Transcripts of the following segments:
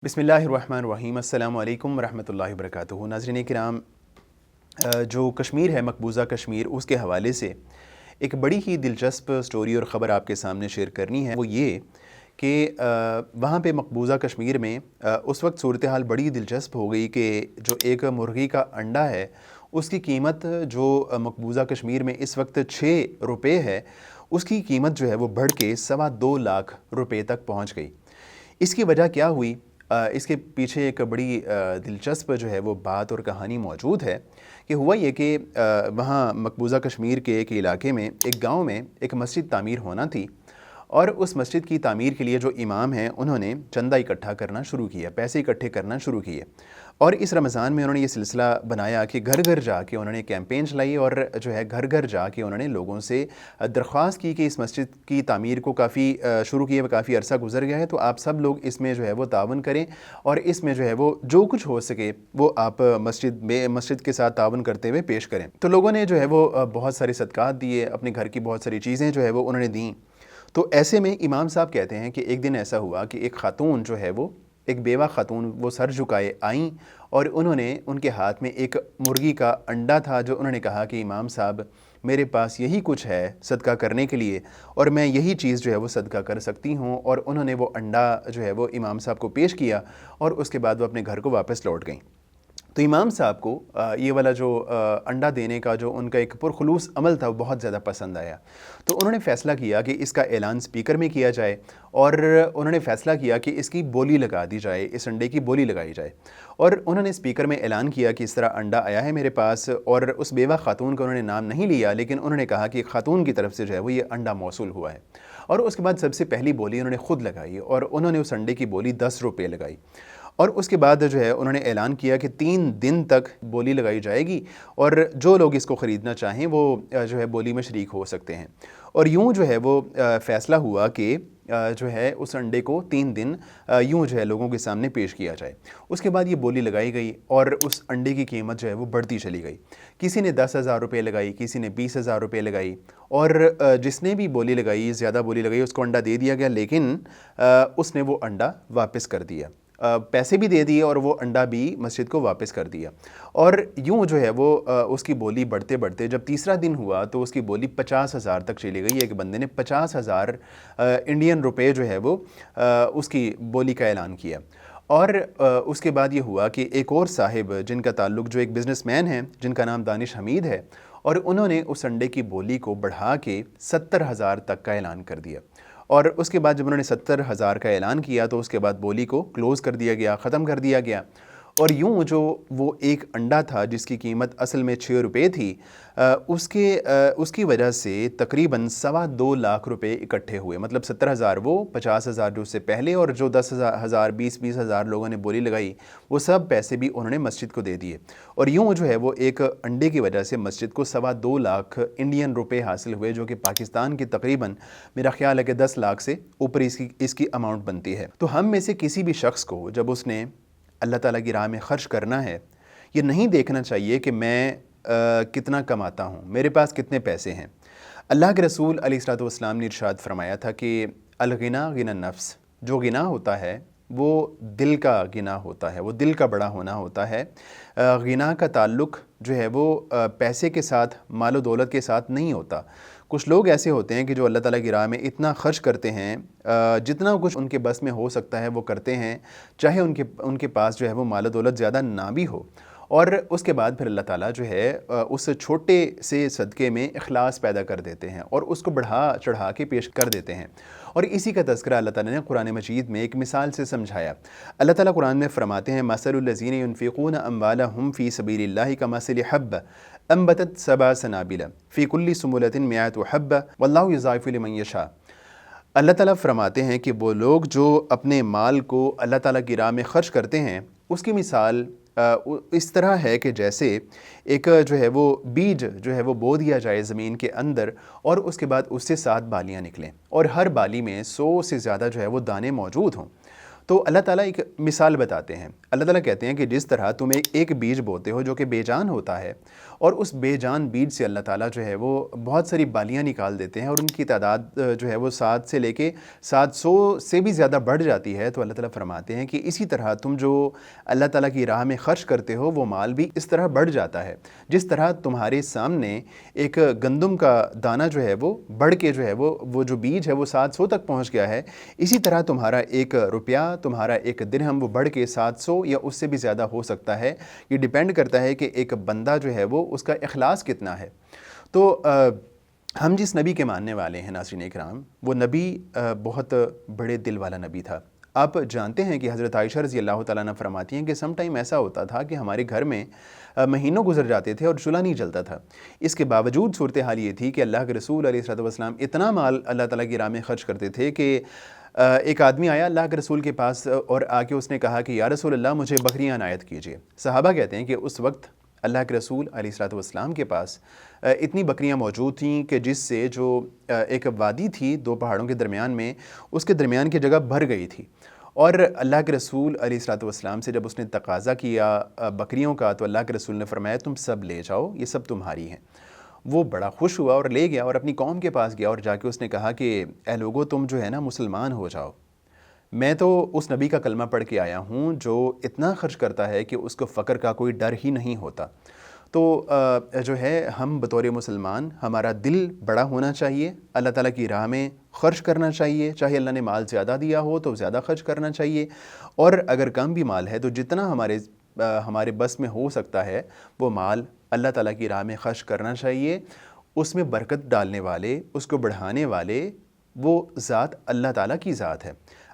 बिस्मिल्लाहिर्रहमानिर्रहीम अस्सलामु अलैकुम वरहमतुल्लाहि वबरकातुहू। नाज़रीन किराम, जो कश्मीर है, मकबूज़ा कश्मीर, उसके हवाले से एक बड़ी ही दिलचस्प स्टोरी और ख़बर आपके सामने शेयर करनी है। वो ये कि वहाँ पे मकबूज़ा कश्मीर में उस वक्त सूरत हाल बड़ी दिलचस्प हो गई कि जो एक मुर्गी का अंडा है उसकी कीमत जो मकबूज़ा कश्मीर में इस वक्त 6 रुपये है, उसकी कीमत जो है वो बढ़ के 2.25 लाख रुपये तक पहुँच गई। इसकी वजह क्या हुई? इसके पीछे एक बड़ी दिलचस्प जो है वो बात और कहानी मौजूद है कि हुआ ये कि वहाँ मकबूज़ा कश्मीर के एक इलाके में, एक गांव में एक मस्जिद तामीर होना थी और उस मस्जिद की तामीर के लिए जो इमाम हैं उन्होंने चंदा इकट्ठा करना शुरू किया, पैसे इकट्ठे करना शुरू किए। और इस रमज़ान में उन्होंने ये सिलसिला बनाया कि घर घर जाके उन्होंने कैंपेन चलाई और जो है घर घर जाके उन्होंने लोगों से दरख्वास्त की कि इस मस्जिद की तामीर को काफ़ी शुरू किए हुए काफ़ी अरसा गुजर गया है, तो आप सब लोग इसमें जो है वो तावन करें और इसमें जो है वो जो कुछ हो सके वो आप मस्जिद के साथ तावन करते हुए पेश करें। तो लोगों ने जो है वो बहुत सारे सदक़ात दिए, अपने घर की बहुत सारी चीज़ें जो है वो उन्होंने दी। तो ऐसे में इमाम साहब कहते हैं कि एक दिन ऐसा हुआ कि एक ख़ातून जो है वो, एक बेवा ख़ातून, वो सर झुकाए आईं और उन्होंने, उनके हाथ में एक मुर्गी का अंडा था जो उन्होंने कहा कि इमाम साहब, मेरे पास यही कुछ है सदका करने के लिए और मैं यही चीज़ जो है वो सदका कर सकती हूँ। और उन्होंने वो अंडा जो है वो इमाम साहब को पेश किया और उसके बाद वो अपने घर को वापस लौट गईं। तो इमाम साहब को ये वाला जो अंडा देने का जो उनका एक पुरखुलूस अमल था वो बहुत ज़्यादा पसंद आया। तो उन्होंने फ़ैसला किया कि इसका ऐलान स्पीकर में किया जाए और उन्होंने फ़ैसला किया कि इसकी बोली लगा दी जाए, इस अंडे की बोली लगाई जाए। और उन्होंने स्पीकर में ऐलान किया कि इस तरह अंडा आया है मेरे पास, और उस बेवा खातून का उन्होंने नाम नहीं लिया, लेकिन उन्होंने कहा कि खातून की तरफ से जो है वो ये अंडा मौसूल हुआ है। और उसके बाद सबसे पहली बोली उन्होंने ख़ुद लगाई और उन्होंने उस अंडे की बोली 10 रुपये लगाई। और उसके बाद जो है उन्होंने ऐलान किया कि 3 दिन तक बोली लगाई जाएगी और जो लोग इसको ख़रीदना चाहें वो जो है बोली में शरीक हो सकते हैं। और यूँ जो है वो फ़ैसला हुआ कि जो है उस अंडे को 3 दिन यूँ जो है लोगों के सामने पेश किया जाए। उसके बाद ये बोली लगाई गई और उस अंडे की कीमत जो है वो बढ़ती चली गई। किसी ने 10,000 रुपये लगाई, किसी ने 20,000 रुपये लगाई और जिसने भी बोली लगाई, ज़्यादा बोली लगाई, उसको अंडा दे दिया गया, लेकिन उसने वो अंडा वापस कर दिया। पैसे भी दे दिए और वो अंडा भी मस्जिद को वापस कर दिया। और यूँ जो है वो उसकी बोली बढ़ते बढ़ते जब तीसरा दिन हुआ तो उसकी बोली 50,000 तक चली गई। एक बंदे ने 50,000 इंडियन रुपए जो है वो उसकी बोली का ऐलान किया। और उसके बाद ये हुआ कि एक और साहिब जिनका ताल्लुक़, जो एक बिज़नेसमैन हैं जिनका नाम दानिश हमीद है, और उन्होंने उस अंडे की बोली को बढ़ा के 70,000 तक का ऐलान कर दिया। और उसके बाद जब उन्होंने 70,000 का ऐलान किया तो उसके बाद बोली को क्लोज़ कर दिया गया, ख़त्म कर दिया गया। और यूँ जो वो एक अंडा था जिसकी कीमत असल में 6 रुपये थी, उसकी वजह से तकरीबन 2.25 लाख रुपए इकट्ठे हुए। मतलब 70,000 वो, 50,000 जो उससे पहले, और जो 10,000 20,000 लोगों ने बोली लगाई, वो सब पैसे भी उन्होंने मस्जिद को दे दिए। और यूँ जो है वो एक अंडे की वजह से मस्जिद को 2.25 लाख इंडियन रुपए हासिल हुए, जो कि पाकिस्तान की तकरीबन, मेरा ख्याल है कि 10 लाख से ऊपर इसकी अमाउंट बनती है। तो हम में से किसी भी शख्स को जब उसने अल्लाह ताला की राह में ख़र्च करना है, ये नहीं देखना चाहिए कि मैं कितना कमाता हूँ, मेरे पास कितने पैसे हैं। अल्लाह के रसूल अलैहिस्सलातु वस्सलाम ने इरशाद फरमाया था कि अल-गिना गिना नफ्स, जो गिना होता है वो दिल का गिना होता है, वो दिल का बड़ा होना होता है। गिना का ताल्लुक़ जो है वो पैसे के साथ, मालो दौलत के साथ नहीं होता। कुछ लोग ऐसे होते हैं कि जो अल्लाह ताला की राह में इतना ख़र्च करते हैं, जितना कुछ उनके बस में हो सकता है वो करते हैं, चाहे उनके पास जो है वो मालो दौलत ज़्यादा ना भी हो। और उसके बाद फिर अल्लाह ताला जो है उस छोटे से सदक़े में इखलास पैदा कर देते हैं और उसको बढ़ा चढ़ा के पेश कर देते हैं। और इसी का तज़किरा अल्लाह ताला ने कुरान मजीद में एक मिसाल से समझाया। अल्लाह ताला कुरान में फ़रमाते हैं, मसलुल्लज़ीना युनफ़िक़ूना अम्वालहुम फ़ी सबीलिल्लाहि कमसलि हब्बा अम्बतत सबअ सनाबिला फ़ी कुल्लि सुंबुलतिन मिअतु हब्बा वल्लाहु युज़ाइफ़ु लिमन यशा। अल्लाह ताला फ़रमाते हैं कि वो लोग जो अपने माल को अल्लाह ताला की राह में ख़र्च करते हैं, उसकी मिसाल इस तरह है कि जैसे एक जो है वो बीज जो है वो बो दिया जाए ज़मीन के अंदर और उसके बाद उससे 7 बालियाँ निकलें और हर बाली में 100 से ज़्यादा जो है वो दाने मौजूद हों। تو اللہ تعالیٰ ایک مثال بتاتے ہیں. اللہ تعالیٰ کہتے ہیں کہ جس طرح تم ایک بیج بوتے ہو جو کہ بے جان ہوتا ہے، اور اس بے جان بیج سے اللہ تعالیٰ جو ہے وہ بہت ساری بالیاں نکال دیتے ہیں، اور ان کی تعداد جو ہے وہ 7 سے لے کے 700 سے بھی زیادہ بڑھ جاتی ہے. تو اللہ تعالیٰ فرماتے ہیں کہ اسی طرح تم جو اللہ تعالیٰ کی راہ میں خرچ کرتے ہو وہ مال بھی اس طرح بڑھ جاتا ہے. جس طرح تمہارے سامنے ایک گندم کا دانہ جو ہے وہ بڑھ کے جو ہے وہ جو بیج ہے وہ 700 تک پہنچ گیا ہے، اسی طرح تمہارا ایک روپیہ، تمہارا ایک درہم وہ بڑھ کے 700 یا اس سے بھی زیادہ ہو سکتا ہے. یہ ڈیپینڈ کرتا ہے کہ ایک بندہ جو ہے وہ اس کا اخلاص کتنا ہے. تو ہم جس نبی کے ماننے والے ہیں ناظرین اکرام، وہ نبی بہت بڑے دل والا نبی تھا. آپ جانتے ہیں کہ حضرت عائشہ رضی اللہ تعالیٰ عنہ فرماتی ہیں کہ سم ٹائم ایسا ہوتا تھا کہ ہمارے گھر میں مہینوں گزر جاتے تھے اور چولہا نہیں جلتا تھا. اس کے باوجود صورتحال یہ تھی کہ اللہ کے رسول علیہ الصلوۃ والسلام اتنا مال اللہ تعالیٰ کی راہ میں خرچ کرتے تھے کہ ایک آدمی آیا اللہ کے رسول کے پاس اور آ کے اس نے کہا کہ یا رسول اللہ مجھے بکریاں عنایت کیجیے. صحابہ کہتے ہیں کہ اس وقت اللہ کے رسول علیہ الصلوۃ والسلام کے پاس اتنی بکریاں موجود تھیں کہ جس سے جو ایک وادی تھی دو پہاڑوں کے درمیان میں، اس کے درمیان کی جگہ بھر گئی تھی. اور اللہ کے رسول علیہ الصلوۃ والسلام سے جب اس نے تقاضا کیا بکریوں کا، تو اللہ کے رسول نے فرمایا تم سب لے جاؤ، یہ سب تمہاری ہیں. وہ بڑا خوش ہوا اور لے گیا اور اپنی قوم کے پاس گیا اور جا کے اس نے کہا کہ اے لوگو تم جو ہے نا مسلمان ہو جاؤ. میں تو اس نبی کا کلمہ پڑھ کے آیا ہوں جو اتنا خرچ کرتا ہے کہ اس کو فقر کا کوئی ڈر ہی نہیں ہوتا. تو جو ہے ہم بطور مسلمان ہمارا دل بڑا ہونا چاہیے، اللہ تعالیٰ کی راہ میں خرچ کرنا چاہیے. چاہے اللہ نے مال زیادہ دیا ہو تو زیادہ خرچ کرنا چاہیے، اور اگر کم بھی مال ہے تو جتنا ہمارے بس میں ہو سکتا ہے وہ مال اللہ تعالیٰ کی راہ میں خرچ کرنا چاہیے. اس میں برکت ڈالنے والے، اس کو بڑھانے والے وہ ذات اللہ تعالیٰ کی ذات ہے.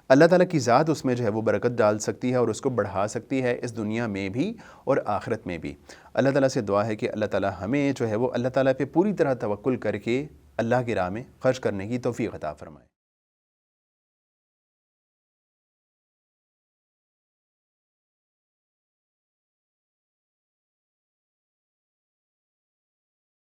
اللہ تعالیٰ کی ذات اس میں جو ہے وہ برکت ڈال سکتی ہے اور اس کو بڑھا سکتی ہے اس دنیا میں بھی اور آخرت میں بھی. اللہ تعالیٰ سے دعا ہے کہ اللہ تعالیٰ ہمیں جو ہے وہ اللہ تعالیٰ پہ پوری طرح توکل کر کے اللہ کی راہ میں خرچ کرنے کی توفیق عطا فرمائے.